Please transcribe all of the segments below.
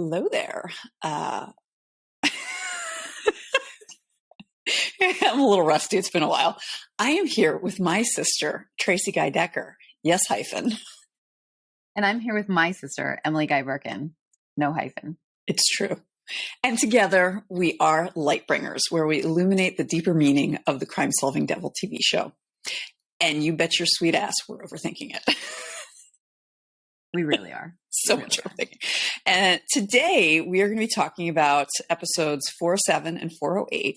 Hello there. I'm a little rusty. It's been a while. I am here with my sister, Tracie Guy Decker. Yes, hyphen. And I'm here with my sister, Emily Guy Birkin. No hyphen. It's true. And together we are Lightbringers, where we illuminate the deeper meaning of the crime-solving devil TV show. And you bet your sweet ass we're overthinking it. We really are. So much overthinking. And today we are going to be talking about episodes 407 and 408,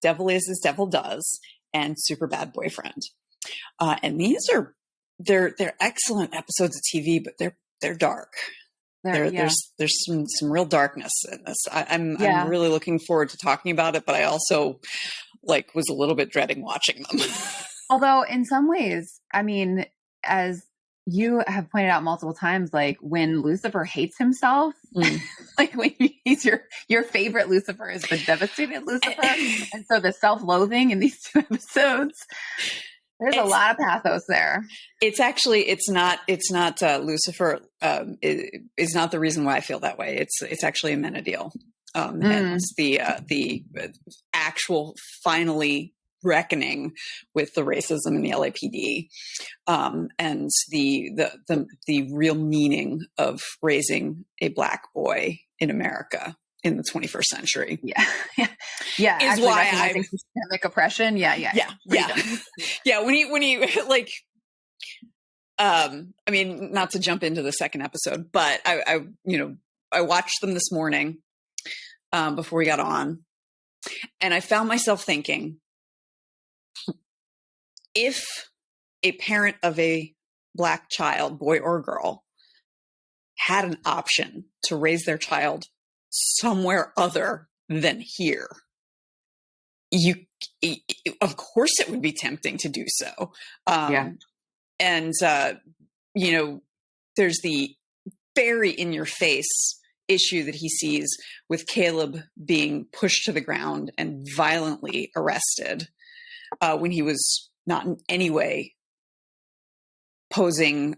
Devil Is as Devil Does, and Super Bad Boyfriend. And these are they're excellent episodes of TV, but they're dark. There's some real darkness in this. I'm really looking forward to talking about it, but I also was a little bit dreading watching them. Although in some ways, I mean, as you have pointed out multiple times, when Lucifer hates himself, when he's your favorite Lucifer is the devastated Lucifer. And so the self-loathing in these two episodes, there's a lot of pathos there. It's not Lucifer is not the reason why I feel that way. It's actually Amenadiel. And it's the actual finally reckoning with the racism in the LAPD, and the real meaning of raising a Black boy in America in the 21st century. Yeah. Is why I think systemic oppression. Yeah. When he I mean, not to jump into the second episode, but I watched them this morning before we got on, and I found myself thinking, if a parent of a Black child, boy or girl, had an option to raise their child somewhere other than here, of course it would be tempting to do so. And, there's the very in your face issue that he sees with Caleb being pushed to the ground and violently arrested when he was not in any way posing,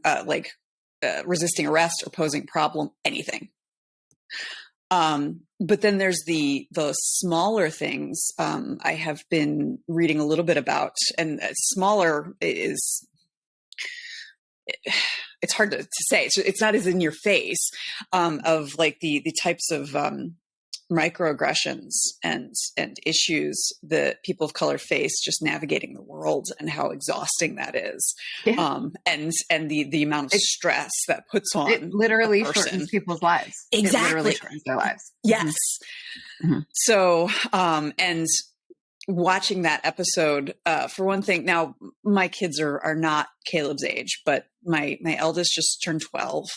resisting arrest or posing problem, anything. But then there's the smaller things I have been reading a little bit about, and smaller is, it's hard to say. It's not as in your face, of the types of microaggressions and issues that people of color face just navigating the world, and how exhausting that is. And the amount of stress that puts on it literally shortens people's lives. Exactly. It literally shortens their lives. Yes. Mm-hmm. So, and watching that episode, for one thing, now my kids are not Caleb's age, but my eldest just turned 12.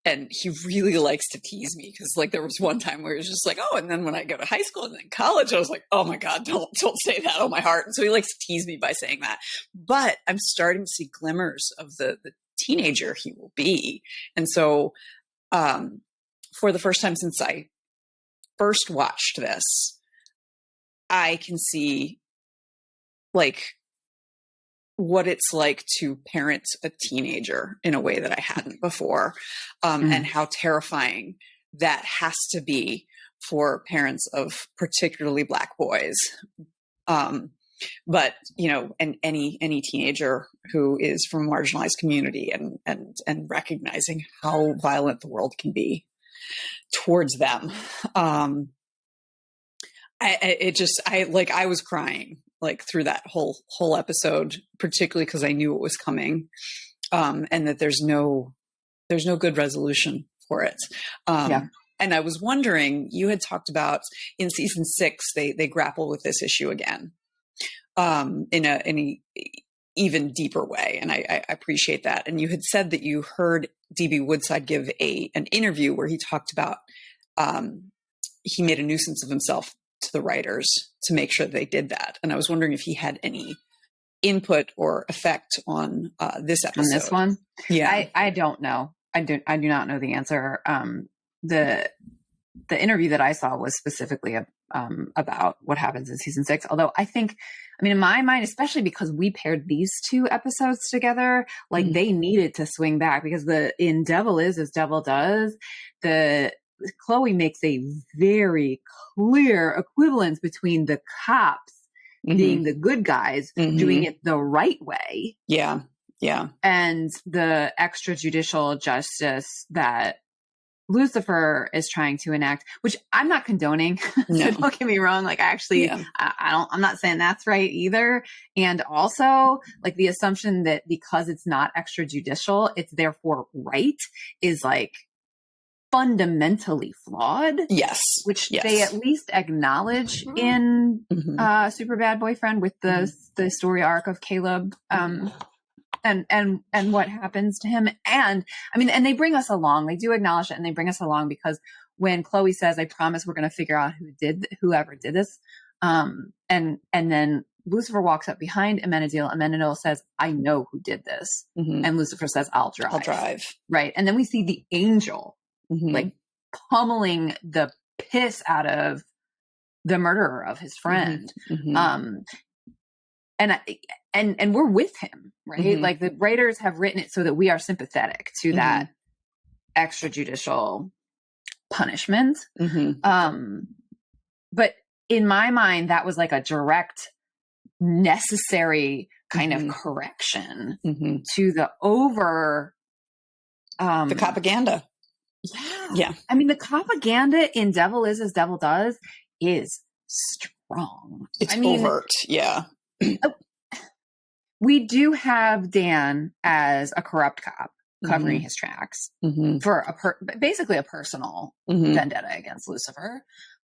And he really likes to tease me, because there was one time where he was just like, oh, and then when I go to high school and then college, I was like, oh my God, don't say that on my heart. And so he likes to tease me by saying that. But I'm starting to see glimmers of the teenager he will be. And so for the first time since I first watched this, I can see what it's like to parent a teenager in a way that I hadn't before, and how terrifying that has to be for parents of particularly Black boys. But and any teenager who is from a marginalized community, and recognizing how violent the world can be towards them. I was crying through that whole episode, particularly because I knew it was coming, and that there's no good resolution for it. And I was wondering, you had talked about in season 6, they grapple with this issue again, in a even deeper way. And I appreciate that. And you had said that you heard D.B. Woodside give an interview where he talked about, he made a nuisance of himself to the writers to make sure they did that. And I was wondering if he had any input or effect on this episode. On this one? Yeah. I don't know. I do not know the answer. The interview that I saw was specifically about what happens in season 6. Although I think, in my mind, especially because we paired these two episodes together, they needed to swing back, because in Devil Is as Devil Does, the Chloe makes a very clear equivalence between the cops being the good guys, doing it the right way. Yeah. Yeah. And the extrajudicial justice that Lucifer is trying to enact, which I'm not condoning. So don't get me wrong. Like, actually, I'm not saying that's right either. And also, like, the assumption that because it's not extrajudicial, it's therefore right is like fundamentally flawed. Yes. Which they at least acknowledge in Superbad Boyfriend with the story arc of Caleb. And what happens to him. And I mean, and they bring us along. They do acknowledge it, and they bring us along because when Chloe says, I promise we're going to figure out whoever did this. And then Lucifer walks up behind Amenadiel. Amenadiel says, I know who did this. And Lucifer says, I'll drive. Right. And then we see the angel like pummeling the piss out of the murderer of his friend. And we're with him, right? Like, the writers have written it so that we are sympathetic to that extrajudicial punishment. But in my mind, that was like a direct, necessary kind of correction to the the propaganda. Yeah. I mean, the propaganda in Devil Is as Devil Does is strong. It's overt. Yeah. We do have Dan as a corrupt cop covering his tracks for basically a personal vendetta against Lucifer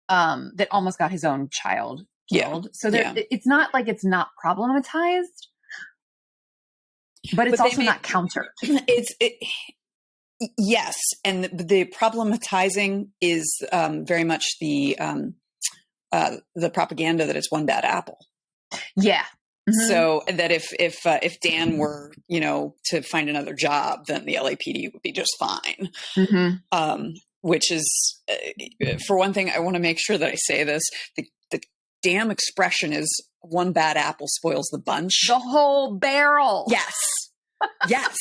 that almost got his own child killed. So it's not like it's not problematized, but it's also not countered. Yes, and the problematizing is very much the propaganda that it's one bad apple. Yeah. So that if Dan were, to find another job, then the LAPD would be just fine. Which is, for one thing, I want to make sure that I say this. The damn expression is one bad apple spoils the bunch. The whole barrel. Yes. Yes.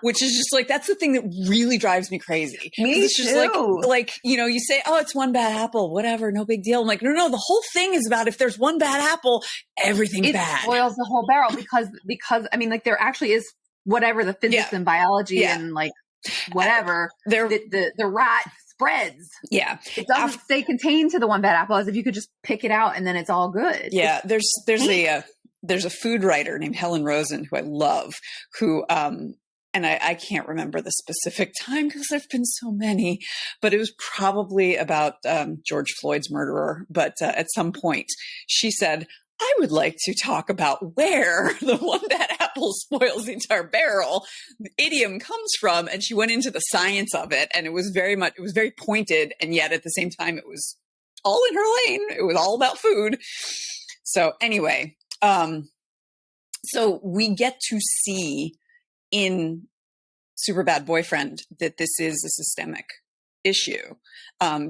Which is just like, that's the thing that really drives me crazy. Me it's too. Just like, you say, oh, it's one bad apple, whatever, no big deal. I'm like, no, the whole thing is about if there's one bad apple, everything's bad. It spoils the whole barrel because I mean, like, there actually is whatever the physics and biology and like whatever, the rot spreads. Yeah. It doesn't stay contained to the one bad apple as if you could just pick it out and then it's all good. Yeah. There's a food writer named Helen Rosen who I love, who, and I can't remember the specific time because there've been so many, but it was probably about George Floyd's murderer. But at some point she said, I would like to talk about where the one bad apple spoils the entire barrel the idiom comes from. And she went into the science of it. And it was very pointed. And yet at the same time, it was all in her lane. It was all about food. So anyway, so we get to see in Superbad Boyfriend that this is a systemic issue,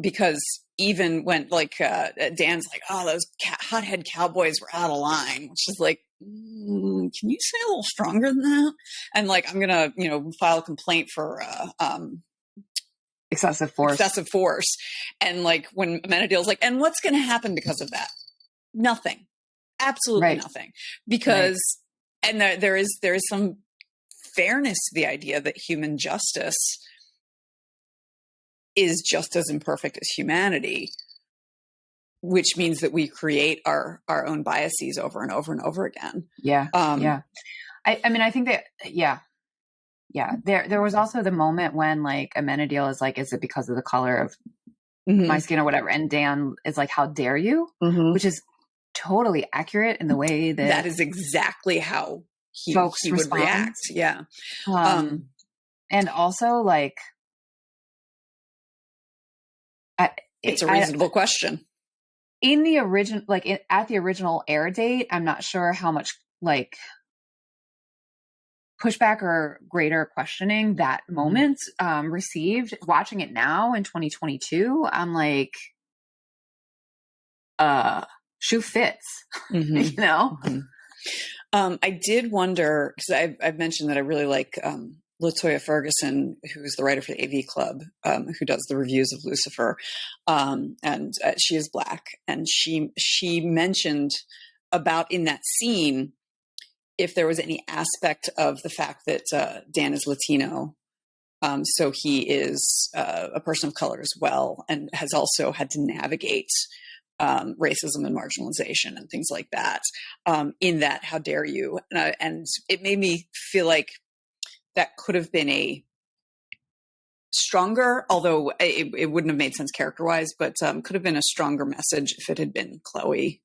because even when Dan's like, oh, those hothead cowboys were out of line, which is like, can you say a little stronger than that? And like, I'm gonna file a complaint for excessive force. And like, when Amenadiel's like, and what's gonna happen because of that? Nothing. Absolutely nothing. Because and there is some fairness to the idea that human justice is just as imperfect as humanity, which means that we create our own biases over and over and over again. Yeah. I mean, I think that, there was also the moment when like Amenadiel is like, is it because of the color of my skin or whatever? And Dan is like, how dare you? Which is totally accurate in the way that is exactly how he would react. Yeah. And also like, it's a reasonable question. In the original, at the original air date, I'm not sure how much like pushback or greater questioning that moment received. Watching it now in 2022, I'm like, shoe fits, I did wonder, because I've mentioned that I really like LaToya Ferguson, who's the writer for the AV Club, who does the reviews of Lucifer, and she is Black, and she mentioned about in that scene if there was any aspect of the fact that Dan is Latino, so he is a person of color as well, and has also had to navigate racism and marginalization and things like that. In that, how dare you? And it made me feel like that could have been a stronger, although it wouldn't have made sense character-wise, but could have been a stronger message if it had been Chloe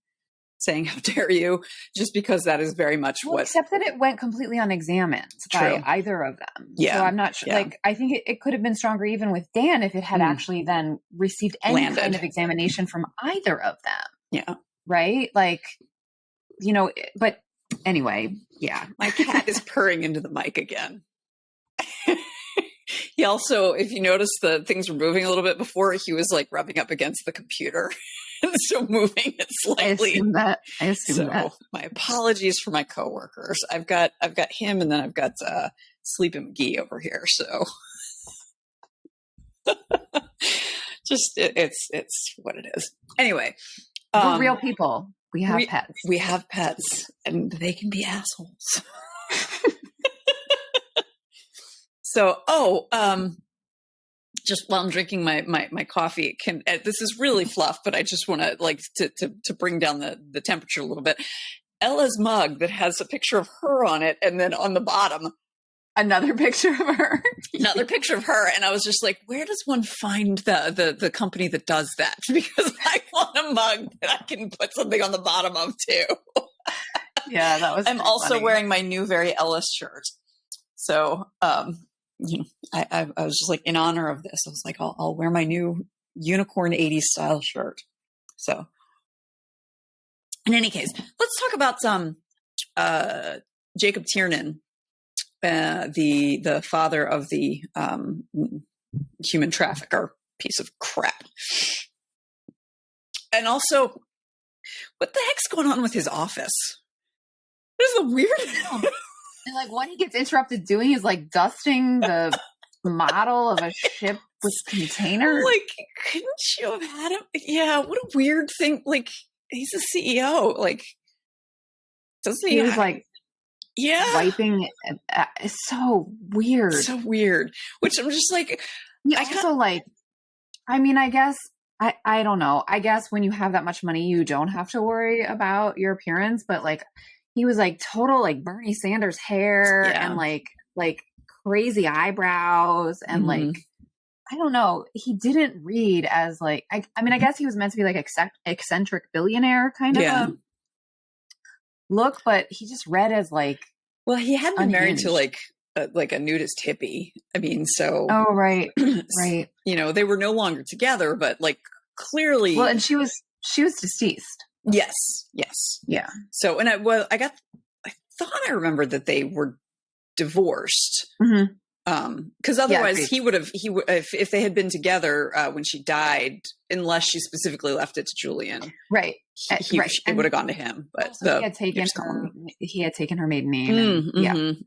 saying, how dare you? Just because that is very much what... Except that it went completely unexamined by either of them. Yeah. So I'm not sure. Yeah. Like, I think it could have been stronger even with Dan if it had actually then received any kind of examination from either of them. Yeah. Right? Like, you know, but anyway, yeah. My cat is purring into the mic again. He also, if you notice, the things were moving a little bit before, he was like rubbing up against the computer. So moving it slightly. I assume that. My apologies for my coworkers. I've got him, and then I've got Sleepy McGee over here. So just it's what it is. Anyway, we're real people. We have pets. We have pets, and they can be assholes. So, just while I'm drinking my coffee, this is really fluff, but I just want to bring down the temperature a little bit. Ella's mug that has a picture of her on it, and then on the bottom, another picture of her. Another picture of her, and I was just like, where does one find the company that does that? Because I want a mug that I can put something on the bottom of too. Yeah, that was. I'm also funny. wearing my new Very Ellis shirt, so. You know, I was just like, in honor of this, I was like, I'll wear my new unicorn 80s style shirt. So in any case, let's talk about Jacob Tiernan, the father of the human trafficker piece of crap. And also, what the heck's going on with his office? This is the weirdest. And like what he gets interrupted doing is like dusting the model of a ship with containers. Like, couldn't you have had him? Yeah, what a weird thing. Like, he's a CEO. Like, doesn't he? He was like, wiping. It's so weird. So weird. Which I'm just like, I mean, I guess I don't know. I guess when you have that much money, you don't have to worry about your appearance. But like, he was like total like Bernie Sanders hair and like crazy eyebrows and like, I don't know. He didn't read as like, I mean, I guess he was meant to be like eccentric billionaire kind of a look, but he just read as like, well, he had been married to like a nudist hippie. I mean, so. Oh, right. Right. You know, they were no longer together, but like clearly. Well, and she was deceased. Yes. Yeah. So, and I thought I remembered that they were divorced. Because otherwise he would if they had been together when she died, unless she specifically left it to Julian. Right. It would have gone to him, but he had taken her maiden name.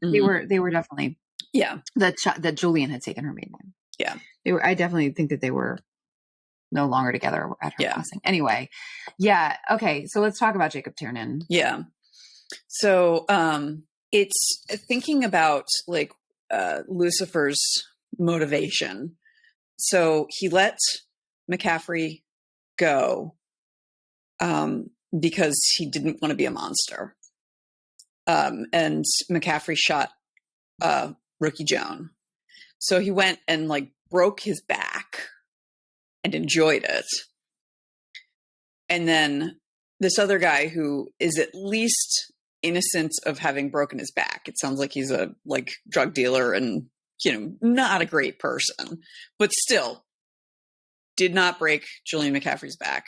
They were definitely, that Julian had taken her maiden name. Yeah. I definitely think that they were no longer together at her passing. Anyway. Yeah. Okay. So let's talk about Jacob Tiernan. Yeah. So, it's thinking about like, Lucifer's motivation. So he let McCaffrey go, because he didn't want to be a monster. And McCaffrey shot, Rookie Joan. So he went and like broke his back and enjoyed it. And then this other guy who is at least innocent of having broken his back. It sounds like he's a like drug dealer and, you know, not a great person, but still did not break Julian McCaffrey's back,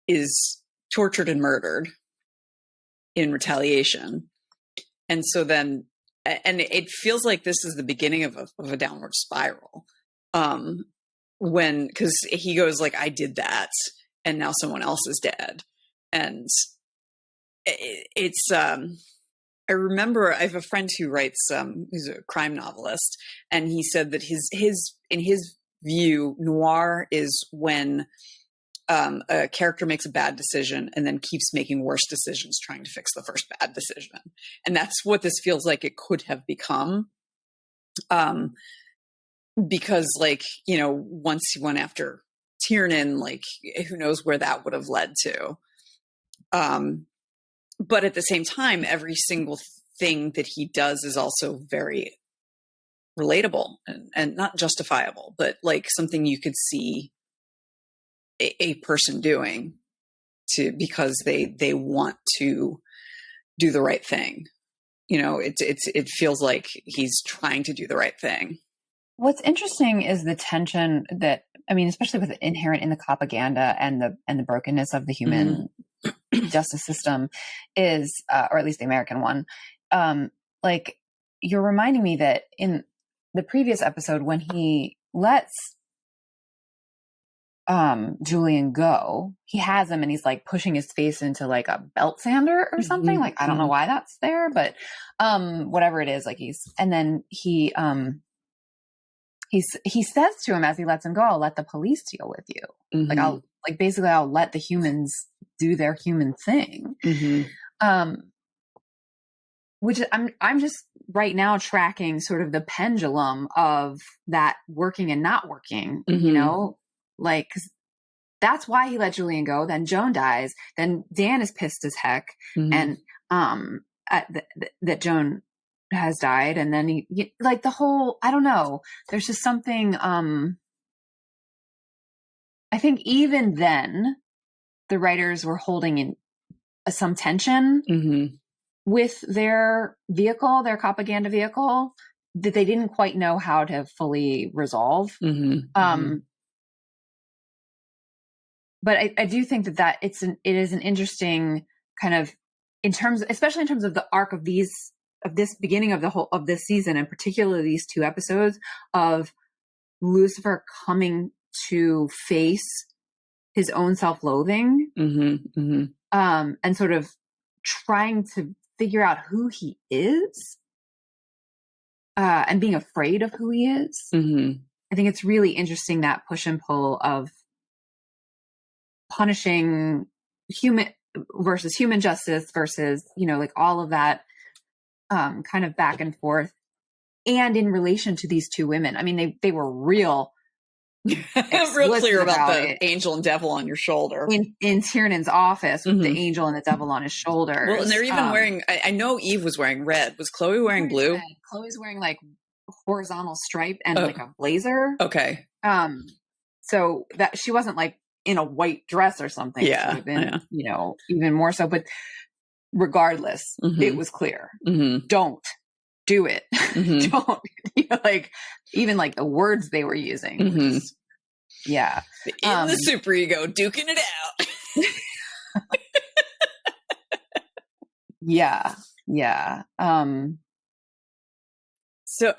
is tortured and murdered in retaliation. And so then, and it feels like this is the beginning of a downward spiral. Cause he goes like, I did that and now someone else is dead. And it's I remember I have a friend who writes, who's a crime novelist, and he said that in his view, noir is when a character makes a bad decision and then keeps making worse decisions trying to fix the first bad decision. And that's what this feels like it could have become. Because like, you know, once he went after Tiernan, like who knows where that would have led to. But at the same time, every single thing that he does is also very relatable and not justifiable, but like something you could see a person doing because they want to do the right thing. You know, it feels like he's trying to do the right thing. What's interesting is the tension that, I mean, especially with inherent in the propaganda and the brokenness of the human justice system is, or at least the American one. Like you're reminding me that in the previous episode, when he lets Julian go, he has him and he's like pushing his face into like a belt sander or something. Like, I don't know why that's there, but whatever it is, like and then he says to him as he lets him go, I'll let the police deal with you. Like basically I'll let the humans do their human thing. Which I'm just right now tracking sort of the pendulum of that working and not working, you know, like, 'cause that's why he let Julian go. Then Joan dies. Then Dan is pissed as heck. And, that Joan has died. And then he like the whole, I don't know, there's just something, I think even then the writers were holding in some tension with their vehicle, their propaganda vehicle, that they didn't quite know how to fully resolve. But I do think that it is an interesting kind of especially in terms of the arc of this beginning of this season, and particularly these two episodes of Lucifer coming to face his own self-loathing, and sort of trying to figure out who he is, and being afraid of who he is. I think it's really interesting, that push and pull of punishing human versus human justice versus, you know, like all of that kind of back and forth. And in relation to these two women, I mean, they were real clear about the angel and devil on your shoulder in Tiernan's office with the angel and the devil on his shoulders. Well, and they're even wearing, I know Eve was wearing red. Was Chloe wearing blue? Red. Chloe's wearing like horizontal stripe and like a blazer. Okay. So that she wasn't like in a white dress or something. Yeah. Been, you know, even more so, but regardless, it was clear. Don't do it. Don't, you know, like even like the words they were using. Yeah. In the super ego, duking it out. Yeah. Yeah. So,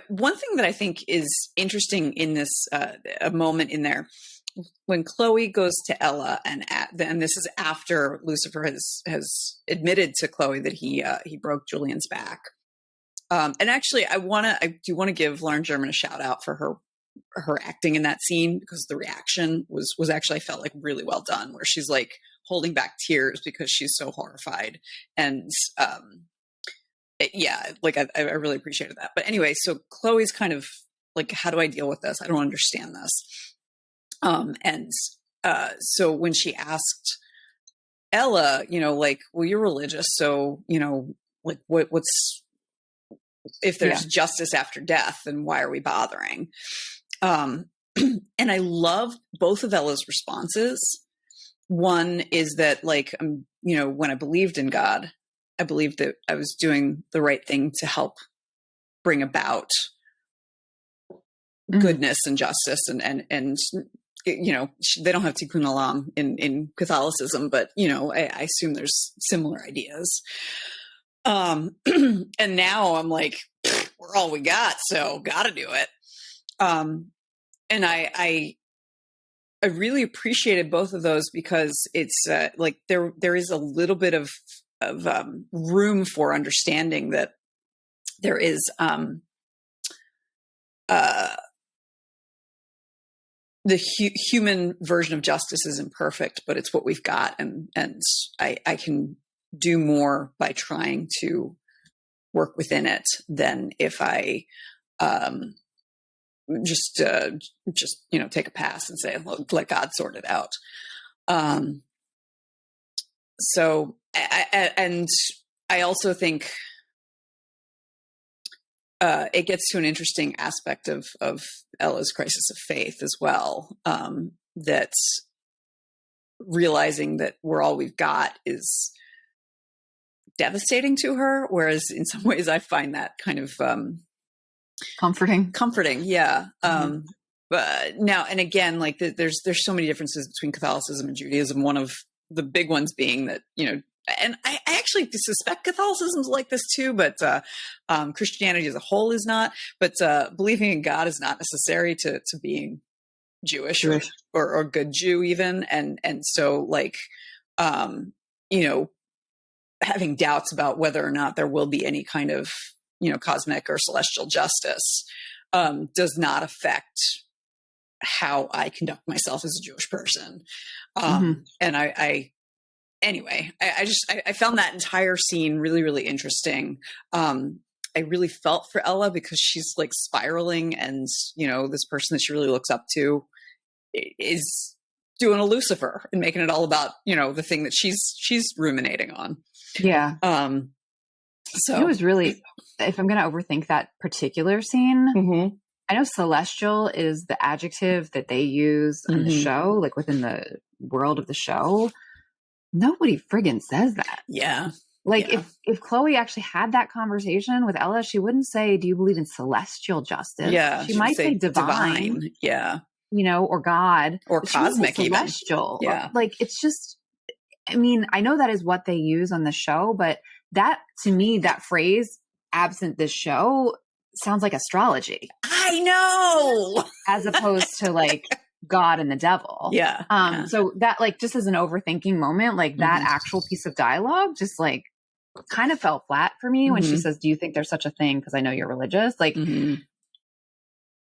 one thing that I think is interesting in this, a moment in there, when Chloe goes to Ella, and this is after Lucifer has admitted to Chloe that he broke Julian's back. And actually, I do want to give Lauren German a shout out for her acting in that scene, because the reaction was actually, I felt like really well done, where she's like holding back tears because she's so horrified. And like I really appreciated that. But anyway, so Chloe's kind of like, how do I deal with this? I don't understand this. So when she asked Ella, you know, like, well, you're religious, so, you know, like what's, if there's justice after death, then why are we bothering? And I love both of Ella's responses. One is that, like, you know, when I believed in God, I believed that I was doing the right thing to help bring about goodness and justice, and you know, they don't have tikkun olam in Catholicism, but, you know, I assume there's similar ideas. And now I'm like, we're all we got, so gotta do it. And I really appreciated both of those, because it's like there is a little bit of room for understanding that there is the human version of justice is imperfect, but it's what we've got, and I can do more by trying to work within it than if I just take a pass and say, look, let God sort it out. So I also think it gets to an interesting aspect of Ella's crisis of faith as well. That realizing that we're all we've got is devastating to her, whereas in some ways I find that kind of comforting. Yeah. But now, and again, like there's so many differences between Catholicism and Judaism. One of the big ones being that, and I actually suspect Catholicism's like this too, but Christianity as a whole is not. But believing in God is not necessary to being Jewish. Or a good Jew even. And so like, having doubts about whether or not there will be any kind of, cosmic or celestial justice does not affect how I conduct myself as a Jewish person. And anyway, I found that entire scene really, really interesting. I really felt for Ella because she's like spiraling, and, this person that she really looks up to is doing a Lucifer and making it all about, the thing that she's ruminating on. Yeah. So it was really, if I'm going to overthink that particular scene, I know celestial is the adjective that they use on the show, like within the world of the show. Nobody friggin' says that. Yeah. Like if Chloe actually had that conversation with Ella, she wouldn't say, "Do you believe in celestial justice?" Yeah. She might say divine. Yeah. Or God. Or cosmic even. Celestial. Yeah. Like it's just, I mean, I know that is what they use on the show, but that, to me, that phrase, absent this show, sounds like astrology. I know. As opposed to like God and the devil. Yeah. So that, like, just as an overthinking moment, like that actual piece of dialogue just like kind of fell flat for me when she says, "Do you think there's such a thing? Because I know you're religious." Like, who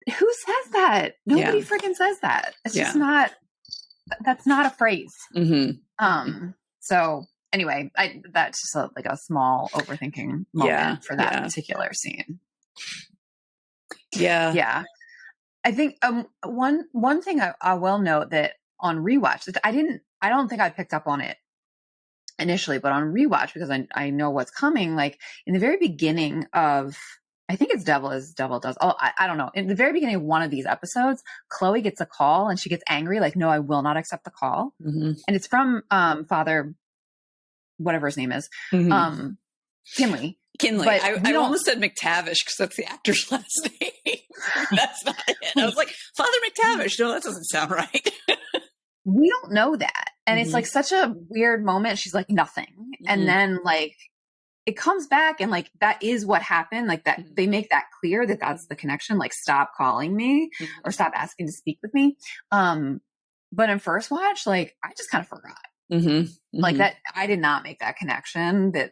says that? Nobody freaking says that. It's just not, that's not a phrase. So anyway, that's just a small overthinking moment for that particular scene. Yeah. I think one thing I will note that on rewatch that I don't think I picked up on it initially, but on rewatch, because I know what's coming, like in the very beginning of, I think it's Devil as Devil Does. Oh, I don't know. In the very beginning of one of these episodes, Chloe gets a call and she gets angry, like, "No, I will not accept the call." And it's from Father, whatever his name is, Kinley. But I almost said McTavish because that's the actor's last name. That's not it. I was like, Father McTavish. No, that doesn't sound right. We don't know that. And it's like such a weird moment. She's like, nothing. And then like, it comes back and like, that is what happened. Like that, they make that clear that that's the connection. Like, stop calling me or stop asking to speak with me. But in first watch, like, I just kind of forgot. Like that, I did not make that connection that,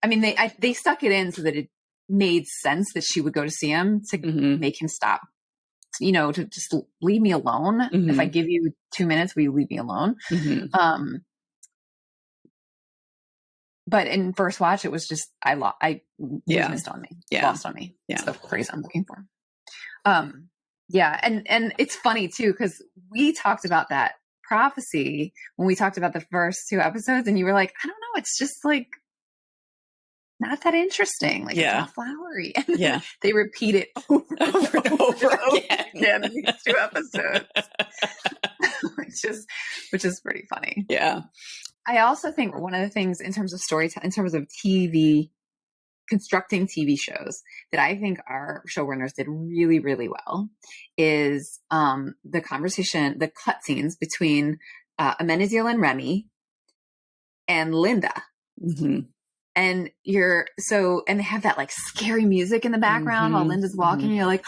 I mean, they stuck it in so that it made sense that she would go to see him to make him stop, to just leave me alone. If I give you 2 minutes, will you leave me alone? But in first watch, it was just, was missed on me, lost on me. That's the phrase I'm looking for. And it's funny too, because we talked about that prophecy when we talked about the first 2 episodes, and you were like, "I don't know, it's just like not that interesting. Like, it's all flowery." And they repeat it over and over again in these 2 episodes, which is pretty funny. Yeah. I also think one of the things in terms of storytelling, in terms of TV, constructing TV shows, that I think our showrunners did really, really well is the conversation, the cutscenes between Amenaziel and Remy and Linda. And and they have that like scary music in the background while Linda's walking. And you're like,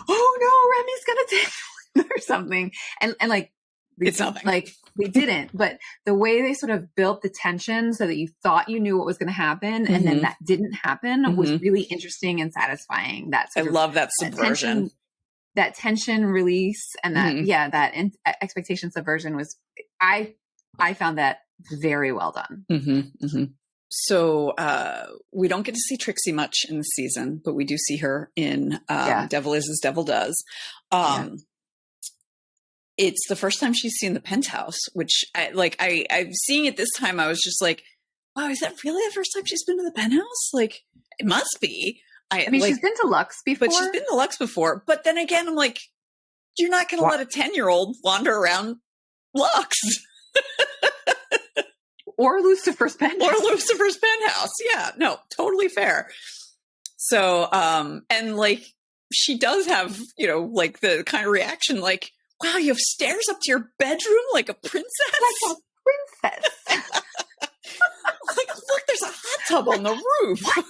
"Oh no, Remy's gonna take Linda," or something. And like It's nothing. Like they didn't, but the way they sort of built the tension so that you thought you knew what was going to happen, and then that didn't happen was really interesting and satisfying. I love that subversion. That tension release and that, that expectation subversion was, I found that very well done. So we don't get to see Trixie much in the season, but we do see her in Devil Is as Devil Does. It's the first time she's seen the penthouse, which I'm seeing it this time. I was just like, wow, is that really the first time she's been to the penthouse? Like, it must be. I mean, she's been to Lux before. But she's been to Lux before. But then again, I'm like, you're not going to let a 10-year-old wander around Lux. Or Lucifer's penthouse. Yeah, no, totally fair. So, and like, she does have, like the kind of reaction like, wow, you have stairs up to your bedroom like a princess? Like a princess. Like, look, there's a hot tub on the roof. What?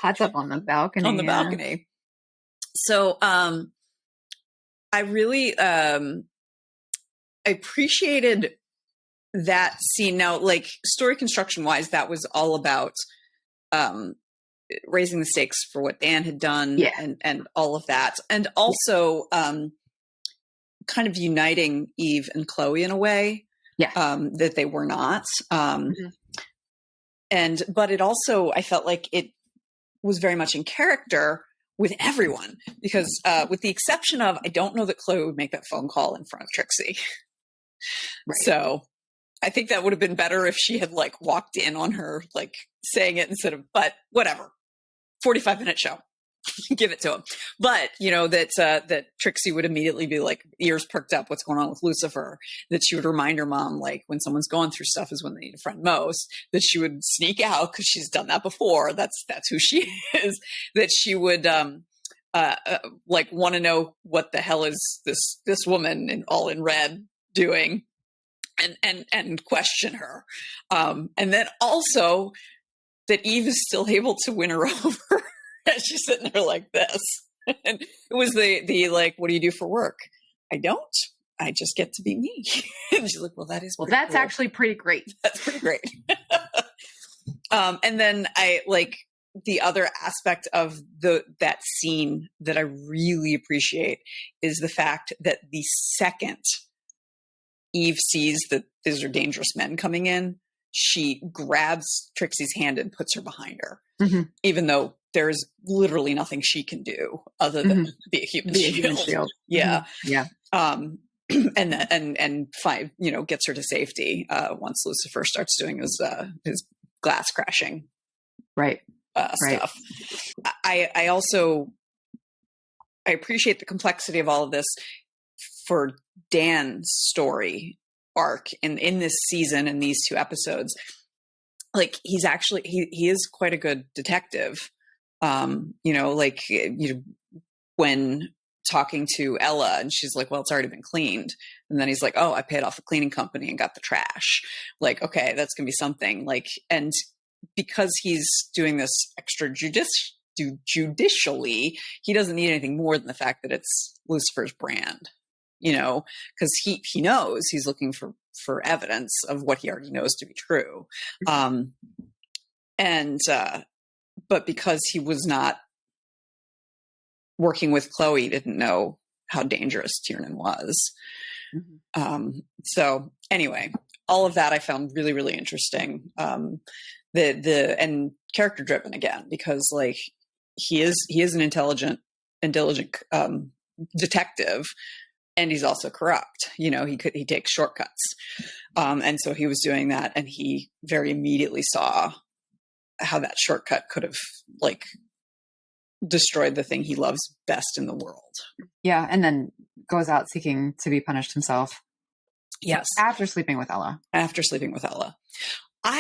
Hot tub on the balcony. On the balcony. So, I really, I appreciated that scene. Now, like, story construction wise, that was all about, raising the stakes for what Dan had done and all of that. And also, kind of uniting Eve and Chloe in a way that they were not. But it also, I felt like it was very much in character with everyone, because with the exception of, I don't know that Chloe would make that phone call in front of Trixie. Right. So I think that would have been better if she had like walked in on her, like saying it instead of, but whatever, 45-minute show. Give it to him. But that Trixie would immediately be like, ears perked up, what's going on with Lucifer, that she would remind her mom, like, when someone's going through stuff is when they need a friend most, that she would sneak out because she's done that before. That's who she is. That she would like want to know what the hell is this woman all in red doing, and question her. And then also that Eve is still able to win her over. And she's sitting there like this. And it was the like, what do you do for work? I don't. I just get to be me. And she's like, well, that's cool. Actually pretty great. That's pretty great. And then I like the other aspect of that scene that I really appreciate is the fact that the second Eve sees that these are dangerous men coming in, she grabs Trixie's hand and puts her behind her, even though there's literally nothing she can do other than be a human shield. Yeah. Yeah. And find, gets her to safety once Lucifer starts doing his glass crashing stuff. I also appreciate the complexity of all of this for Dan's story arc in this season, in these 2 episodes. Like, he's actually, he is quite a good detective. When talking to Ella and she's like, well, it's already been cleaned. And then he's like, oh, I paid off the cleaning company and got the trash. Like, okay, that's going to be something. Like, and because he's doing this extra judicially, he doesn't need anything more than the fact that it's Lucifer's brand, because he knows he's looking for evidence of what he already knows to be true. But because he was not working with Chloe, didn't know how dangerous Tiernan was. So anyway, all of that I found really, really interesting. And character driven again, because like he is an intelligent and diligent detective, and he's also corrupt. He takes shortcuts. And so he was doing that, and he very immediately saw how that shortcut could have like destroyed the thing he loves best in the world. Yeah. And then goes out seeking to be punished himself. Yes. After sleeping with Ella. I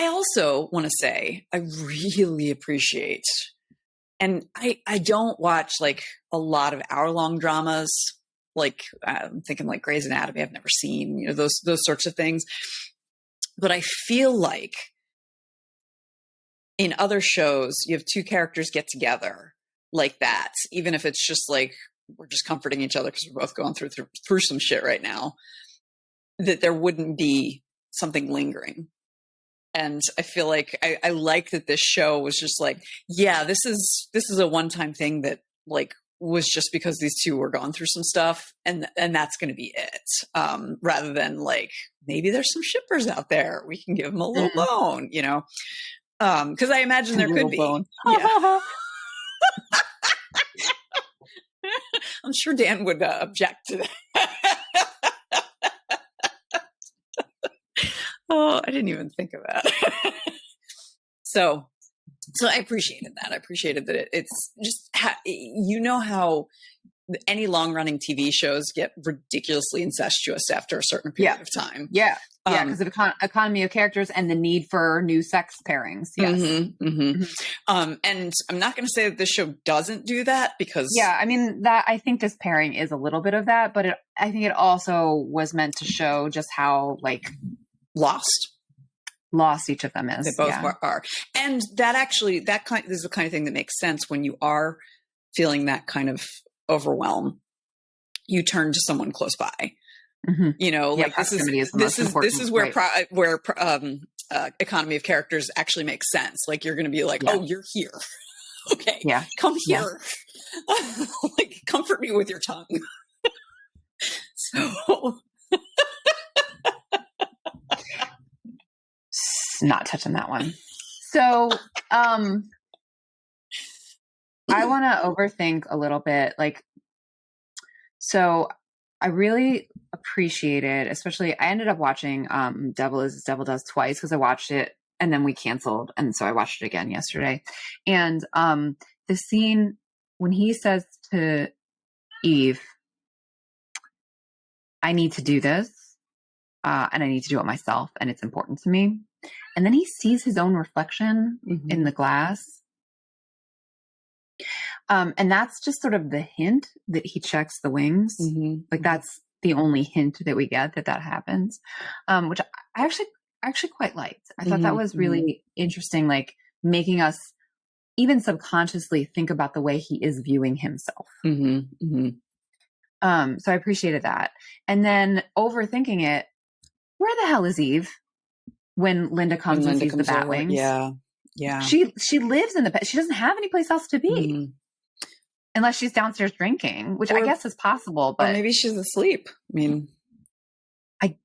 also want to say, I really appreciate, and I don't watch like a lot of hour-long dramas. Like I'm thinking like Grey's Anatomy, I've never seen, those sorts of things. But I feel like in other shows, you have 2 characters get together like that, even if it's just like, we're just comforting each other because we're both going through some shit right now. that there wouldn't be something lingering. And I feel like I like that this show was just like, yeah, this is a one-time thing that like was just because these two were going through some stuff, and that's going to be it. Rather than like, maybe there's some shippers out there, we can give them a little bone, you know? Because I imagine there could be. Bone. Yeah. I'm sure Dan would object to that. Oh, I didn't even think of that. So I appreciated that. I appreciated that it's just, you know, how any long running TV shows get ridiculously incestuous after a certain period of time. Yeah. Yeah. Because of economy of characters and the need for new sex pairings. Yes. And I'm not going to say that this show doesn't do that, because I mean, that I think this pairing is a little bit of that, but I think it also was meant to show just how like lost each of them is. They both are. And that actually, this is the kind of thing that makes sense when you are feeling that kind of overwhelm. You turn to someone close by. You know, like this is where economy of characters actually makes sense. Like you're going to be like, oh, you're here. Okay. Yeah. Come here. Like comfort me with your tongue. So not touching that one. So, I want to overthink a little bit. Like, so I really appreciated, especially I ended up watching, Devil Does twice, because I watched it and then we canceled. And so I watched it again yesterday. And, the scene when he says to Eve, I need to do this, and I need to do it myself, and it's important to me. And then he sees his own reflection in the glass. And that's just sort of the hint that he checks the wings. Like that's the only hint that we get that happens, which I actually quite liked. I thought that was really interesting, like making us even subconsciously think about the way he is viewing himself. So I appreciated that. And then overthinking it, where the hell is Eve when Linda comes and sees the bat wings? Yeah. She lives in she doesn't have any place else to be. Unless she's downstairs drinking, which I guess is possible, but or maybe she's asleep. I mean, I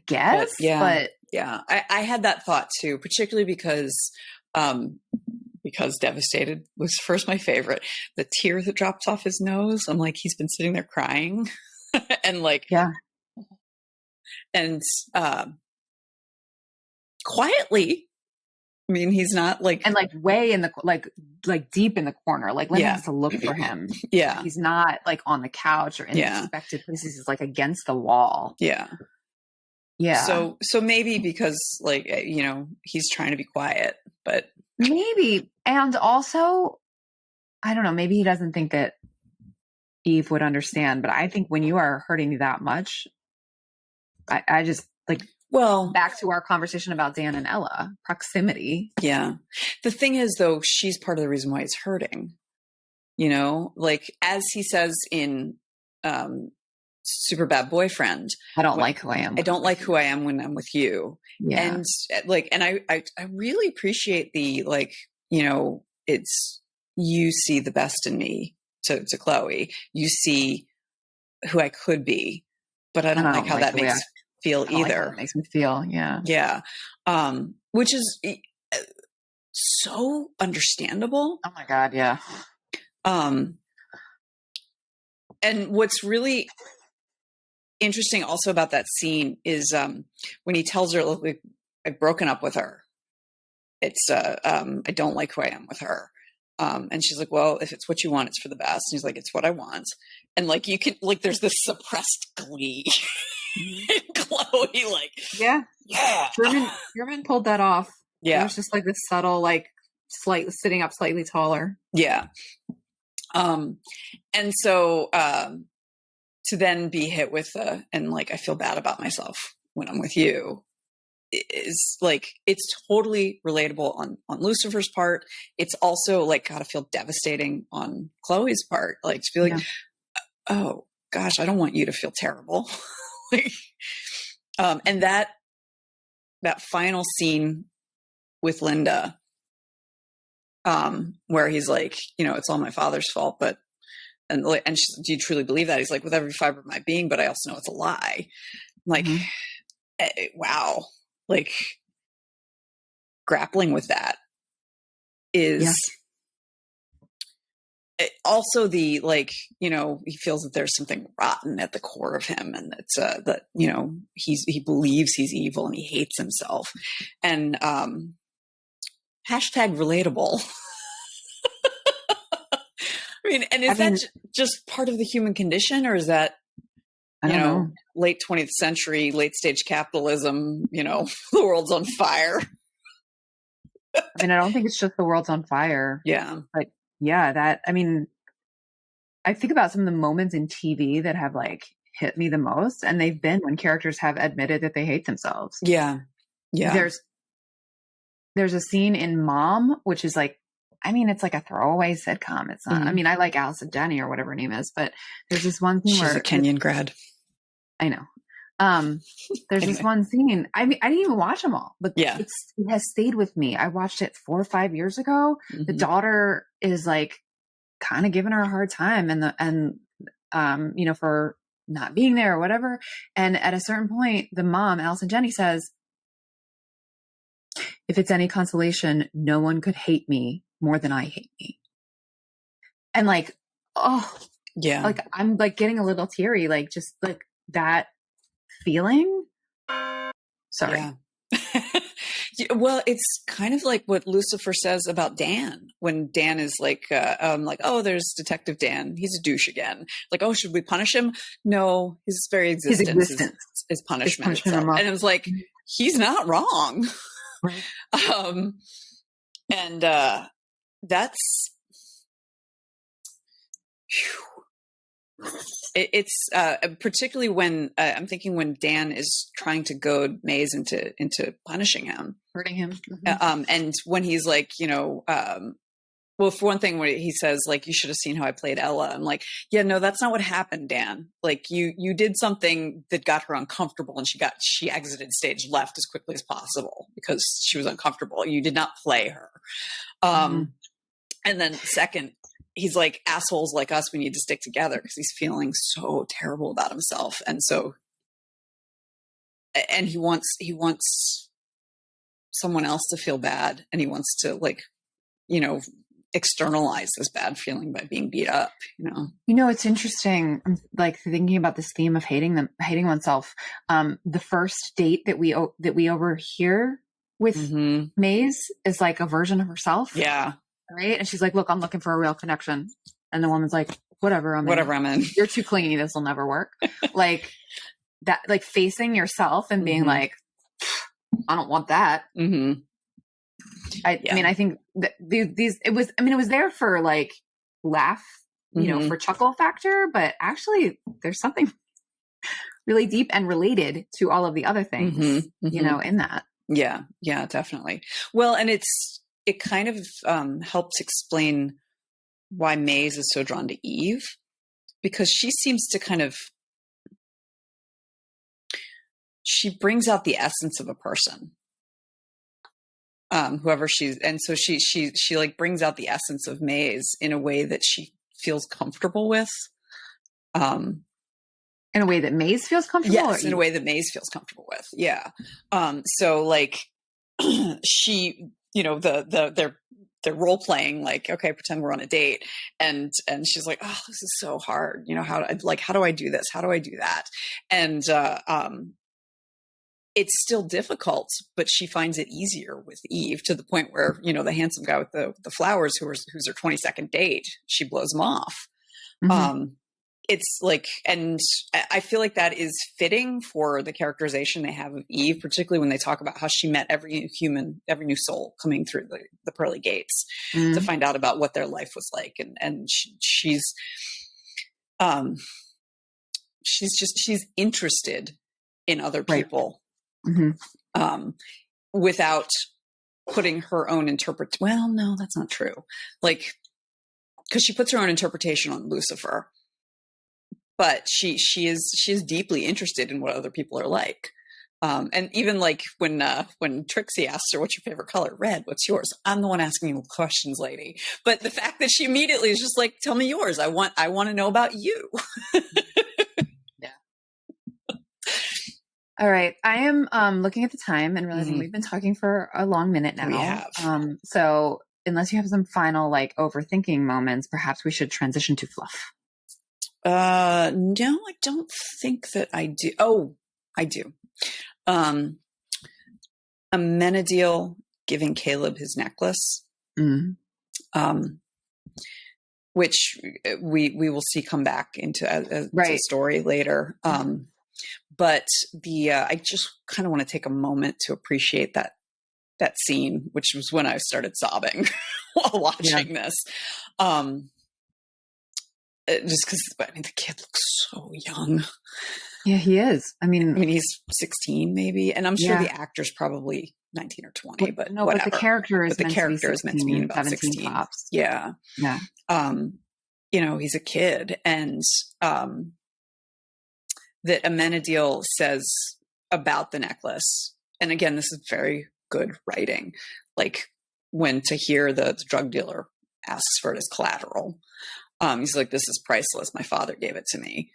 guess, but I had that thought too, particularly because Devastated was first my favorite. The tear that drops off his nose, I'm like, he's been sitting there crying, and like, and quietly. I mean, he's not like, and like way in the like deep in the corner. Like Linda has to look for him. He's not like on the couch or in unexpected places. He's like against the wall. So maybe because like, you know, he's trying to be quiet, but maybe, and also, I don't know, maybe he doesn't think that Eve would understand. But I think when you are hurting me that much, I just like. Well, back to our conversation about Dan and Ella, proximity. Yeah. The thing is, though, she's part of the reason why he's hurting. You know, like as he says in Super Bad Boyfriend, I don't like who I am. I don't like who I am when I'm with you. Yeah. And like, and I really appreciate the, like, you know, it's, you see the best in me to Chloe. You see who I could be, but I don't like how that makes feel either. Like makes me feel, yeah. Which is so understandable. Oh my God, yeah. And what's really interesting also about that scene is when he tells her, look, I've broken up with her. It's I don't like who I am with her. And she's like, well, if it's what you want, it's for the best. And he's like, it's what I want. And like, you can, like, there's this suppressed glee. Chloe, like, yeah. German pulled that off. Yeah, it was just like this subtle, like, slightly sitting up slightly taller. Yeah. And so to then be hit with and like, I feel bad about myself when I'm with you, is like, it's totally relatable on Lucifer's part. It's also like, gotta feel devastating on Chloe's part, like to be like, oh gosh, I don't want you to feel terrible. Like, And that final scene with Linda, where he's like, it's all my father's fault, but, and she's, do you truly believe that? He's like, with every fiber of my being, but I also know it's a lie. Like, wow. Like, grappling with that is also the, like, he feels that there's something rotten at the core of him, and it's that, he believes he's evil and he hates himself. And hashtag relatable. I mean, and is that just part of the human condition, or is that, I don't know, late 20th century, late stage capitalism, the world's on fire? I mean, I don't think it's just the world's on fire. Yeah. But yeah, I think about some of the moments in TV that have like hit me the most, and they've been when characters have admitted that they hate themselves. Yeah. Yeah. There's a scene in Mom, which is like, it's like a throwaway sitcom. It's not, I like Allison Janney or whatever her name is, but there's this one scene where she's a Kenyan grad. I know. There's this one scene. I didn't even watch them all, but it has stayed with me. I watched it 4 or 5 years ago. The daughter is like kind of giving her a hard time, and for not being there or whatever. And at a certain point, the mom, Allison Janney, says, "If it's any consolation, no one could hate me more than I hate me." And like, oh yeah, like I'm like getting a little teary, like just like that feeling. Sorry. Yeah. Well, it's kind of like what Lucifer says about Dan, when Dan is like, oh, there's Detective Dan. He's a douche again. Like, oh, should we punish him? No, his very existence is punishment. And it was like, he's not wrong. Right. And that's, it's particularly when I'm thinking when Dan is trying to goad Maze into punishing him, hurting him, and when he's like, well, for one thing, when he says like, you should have seen how I played Ella, I'm like, yeah, no, that's not what happened, Dan. Like you did something that got her uncomfortable, and she exited stage left as quickly as possible because she was uncomfortable. You did not play her. And then second, he's like, assholes like us, we need to stick together, because he's feeling so terrible about himself. And so, and he wants someone else to feel bad, and he wants to like, externalize this bad feeling by being beat up, It's interesting. I'm like thinking about this theme of hating oneself. The first date that we overhear with Maze is like a version of herself. Yeah. Right. And she's like, look, I'm looking for a real connection. And the woman's like, whatever I'm in. You're too clingy. This will never work. Like that, like facing yourself and being like, I don't want that. I mean, I think that it was there for like laugh, for chuckle factor, but actually there's something really deep and related to all of the other things, in that. Yeah. Yeah, definitely. Well, and it kind of helps explain why Maze is so drawn to Eve, because she seems to she brings out the essence of a person, whoever she's, and so she like brings out the essence of Maze in a way that she feels comfortable with. In a way that Maze feels comfortable? Yes, in a way that Maze feels comfortable with. Yeah. So like she, they're role playing, like, okay, pretend we're on a date. And she's like, oh, this is so hard. How do I do this? How do I do that? And, it's still difficult, but she finds it easier with Eve, to the point where, the handsome guy with the flowers, who's her 22nd date, she blows him off. It's like, and I feel like that is fitting for the characterization they have of Eve, particularly when they talk about how she met every new soul coming through the pearly gates to find out about what their life was like. And she's interested in other people, without putting her own well, no, that's not true. Like, cause she puts her own interpretation on Lucifer, but she is deeply interested in what other people are like. And even like when Trixie asks her, what's your favorite color? Red. What's yours? I'm the one asking you questions, lady. But the fact that she immediately is just like, tell me yours. I want to know about you. Yeah. All right. I am looking at the time and realizing we've been talking for a long minute now. We have. So unless you have some final like overthinking moments, perhaps we should transition to fluff. No, I don't think that I do. Oh, I do. Amenadiel giving Caleb his necklace, which we will see come back into a story later. But I just kind of want to take a moment to appreciate that scene, which was when I started sobbing while watching this. Just because, I mean, the kid looks so young. Yeah, he is. I mean, he's 16 maybe, and I'm sure the actor's probably 19 or 20, but no, whatever. But the character is meant to be about 16. Tops. Yeah. Yeah. He's a kid, and that Amenadiel says about the necklace, and again, this is very good writing, like when Tahir, the drug dealer, asks for it as collateral. He's like, this is priceless. My father gave it to me.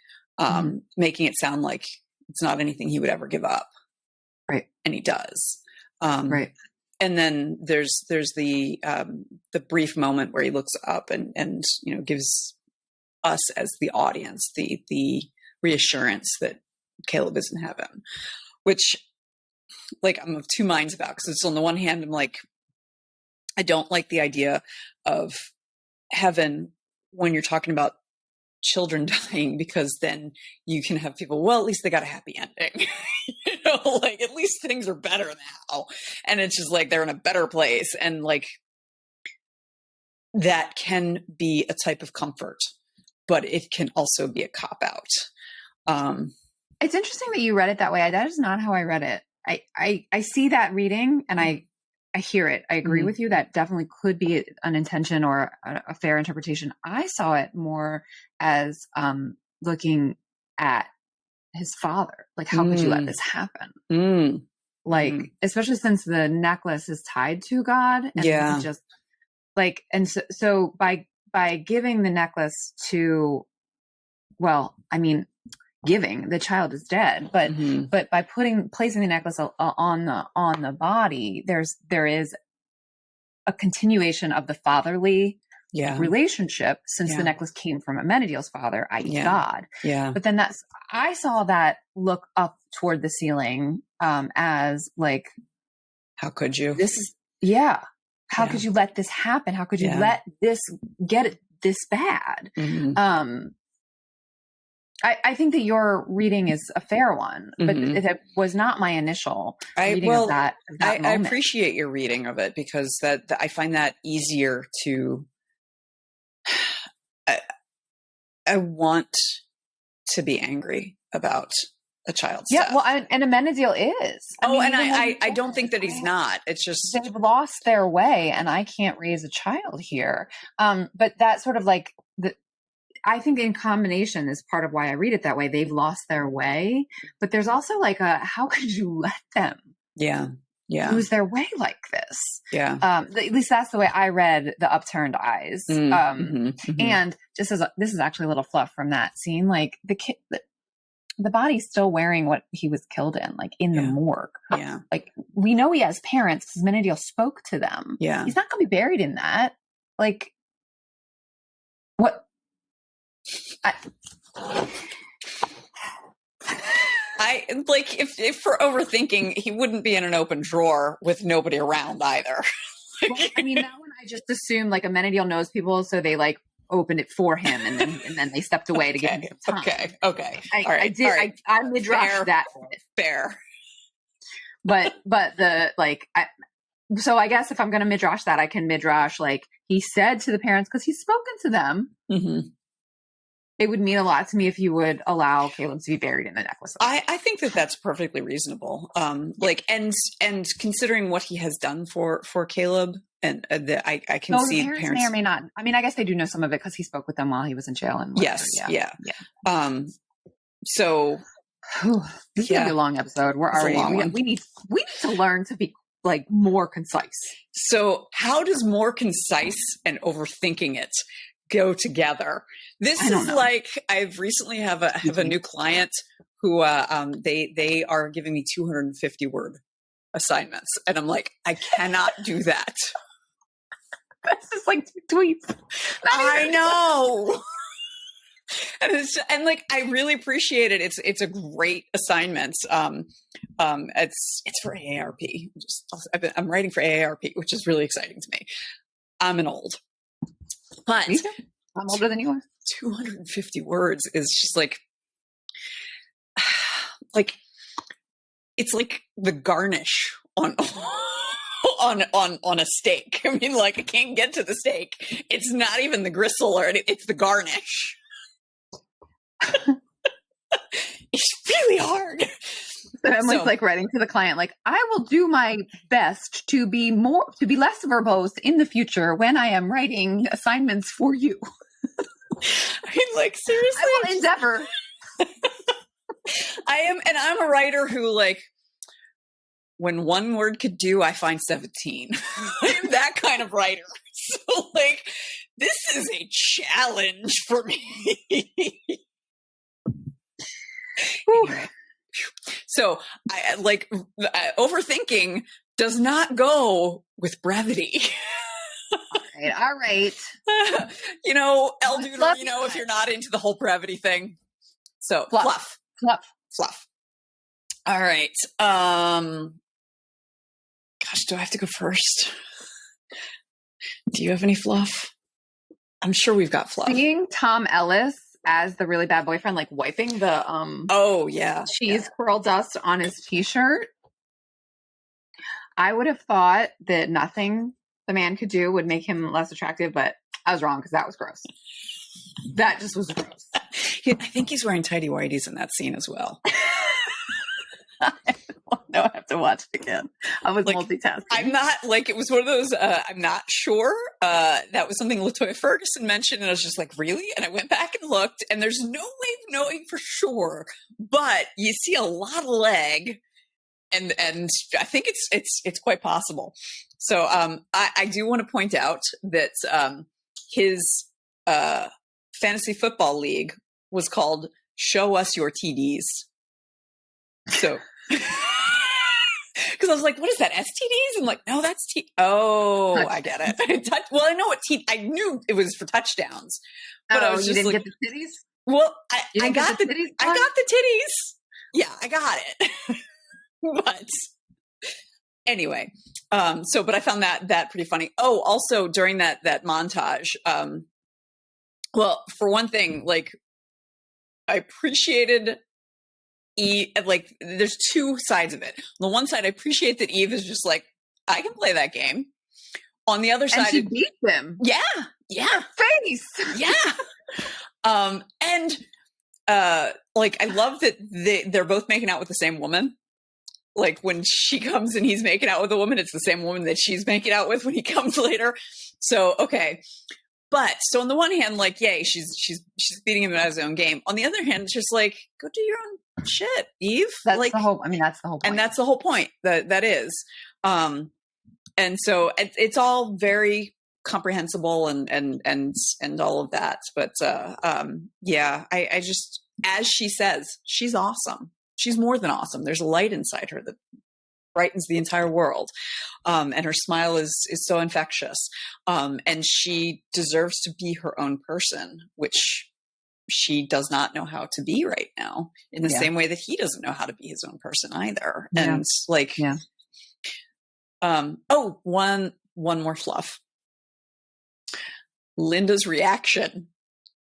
Making it sound like it's not anything he would ever give up. Right. And he does. Right. And then there's the brief moment where he looks up and gives us as the audience the reassurance that Caleb is in heaven, which like I'm of two minds about, because it's on the one hand, I'm like, I don't like the idea of heaven when you're talking about children dying, because then you can have people, well, at least they got a happy ending. Like at least things are better now. And it's just like they're in a better place. And like that can be a type of comfort, but it can also be a cop out. It's interesting that you read it that way. That is not how I read it. I see that reading and I hear it. I agree with you. That definitely could be an intention or a fair interpretation. I saw it more as looking at his father. Like, how could you let this happen? Like, especially since the necklace is tied to God. And just like, and so by giving the necklace to, well, I mean, giving, the child is dead, but by placing the necklace on the body, there is a continuation of the fatherly relationship, since the necklace came from Amenadiel's father, i.e. God. Yeah. But then I saw that look up toward the ceiling as like, how could you? How could you let this happen? How could you let this get it this bad? I think that your reading is a fair one, but it was not my initial reading of that moment. I appreciate your reading of it, because that I find that easier to. I want to be angry about a child's death. Well, and Amenadiel is. I don't think that he's not. It's just they've lost their way, and I can't raise a child here. But that sort of like I think in combination is part of why I read it that way. They've lost their way, but there's also like how could you let them lose their way like this? At least that's the way I read the upturned eyes. And just as this is actually a little fluff from that scene, like the kid, the body's still wearing what he was killed in, like in the morgue. Like we know he has parents because Amenadiel spoke to them. He's not going to be buried in that. Like what? I like if for overthinking, he wouldn't be in an open drawer with nobody around either. Well, I mean, that one I just assumed like Amenadiel knows people, so they like opened it for him, and then they stepped away to give him some time. Okay. I midrashed that. Fair. But the like, so I guess if I'm going to midrash that, I can midrash like he said to the parents, because he's spoken to them. It would mean a lot to me if you would allow Caleb to be buried in the necklace. I think that that's perfectly reasonable. Like, and considering what he has done for Caleb, and I can see parents may or may not. I mean, I guess they do know some of it because he spoke with them while he was in jail. And yes. So This is gonna be a long episode. We're It's a already long one. we need to learn to be like more concise. So how does more concise and overthinking it go together? This is like, I've recently have a new client who they are giving me 250 word assignments, and I'm like, I cannot do that. That's just like 2 tweets. I know. And like, I really appreciate it. It's a great assignment. It's for AARP. I'm writing for AARP, which is really exciting to me. I'm an old, but I'm older than you are. 250 words is just like it's like the garnish on a steak. I mean, like, I can't get to the steak. It's not even the gristle or it's the garnish. It's really hard. So Emily's like writing to the client, like, I will do my best to be less verbose in the future when I am writing assignments for you. I mean, like, seriously, I will endeavor. I'm a writer who, like, when one word could do, I find 17. I'm that kind of writer. So, like, this is a challenge for me. Anyway. So, I like, overthinking does not go with brevity. All right. You know, Elduder, you know, if you're not into the whole brevity thing. So, fluff. All right. Gosh, do I have to go first? Do you have any fluff? I'm sure we've got fluff. Seeing Tom Ellis as the really bad boyfriend, like wiping the cheese curl dust on his t-shirt. I would have thought that nothing the man could do would make him less attractive, but I was wrong because that was gross. That just was gross. I think he's wearing tighty whities in that scene as well. No, I have to watch it again. I was multitasking. I'm not, like, it was one of those, I'm not sure. That was something LaToya Ferguson mentioned, and I was just like, really? And I went back and looked, and there's no way of knowing for sure, but you see a lot of leg, and I think it's quite possible. So I do want to point out that his fantasy football league was called Show Us Your TDs. So... Because I was like, what is that, STDs? I'm like, no, that's Oh, I get it. Well, I know what I knew it was for touchdowns. But I was just didn't like, get the titties? Well, I got the titties. I got the titties. Yeah, I got it. But anyway, but I found that pretty funny. Oh, also during that montage, well, for one thing, like, I appreciated Eve, like, there's two sides of it. On the one side, I appreciate that Eve is just like, I can play that game. On the other side, she beats him. Yeah. Face. Yeah. Like, I love that they're both making out with the same woman. Like, when she comes and he's making out with a woman, it's the same woman that she's making out with when he comes later. So, okay. But so on the one hand, like, yay, she's beating him at his own game. On the other hand, it's just like, go do your own shit, Eve. That's like, the whole. I mean, that's the whole point. And that's the whole point. That is. And so it's all very comprehensible and all of that. But yeah, I just, as she says, she's awesome. She's more than awesome. There's a light inside her that brightens the entire world. And her smile is so infectious. And she deserves to be her own person, which she does not know how to be right now, in the same way that he doesn't know how to be his own person either. Yeah. And like, one more fluff. Linda's reaction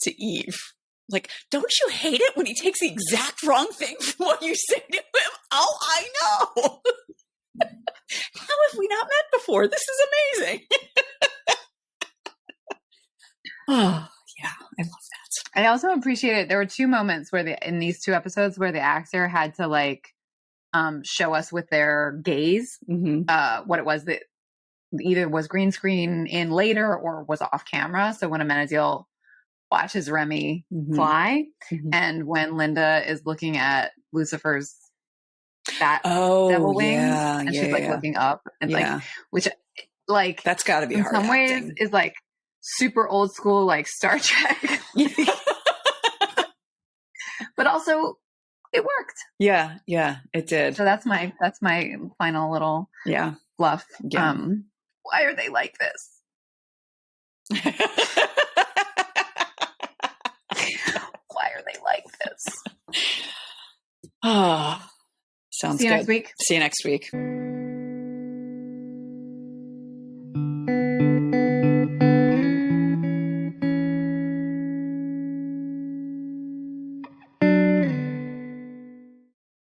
to Eve. Like, don't you hate it when he takes the exact wrong thing from what you say to him? Oh, I know. How have we not met before? This is amazing. Oh, yeah, I love that. I also appreciate it. There were two moments where in these two episodes where the actor had to like show us with their gaze what it was that either was green screen in later or was off camera. So when Amenadiel watches Remy fly, and when Linda is looking at Lucifer's bat Oh, devil wings, yeah, and yeah, she's like yeah. looking up, and Yeah. like, which like That's got to be in hard some ways acting. is like super old school, like Star Trek, but also it worked. Yeah, yeah, it did. So that's my final little Yeah. fluff. Yeah. Why are they like this? Why are they like this? Oh, sounds See you good. next week. See you next week.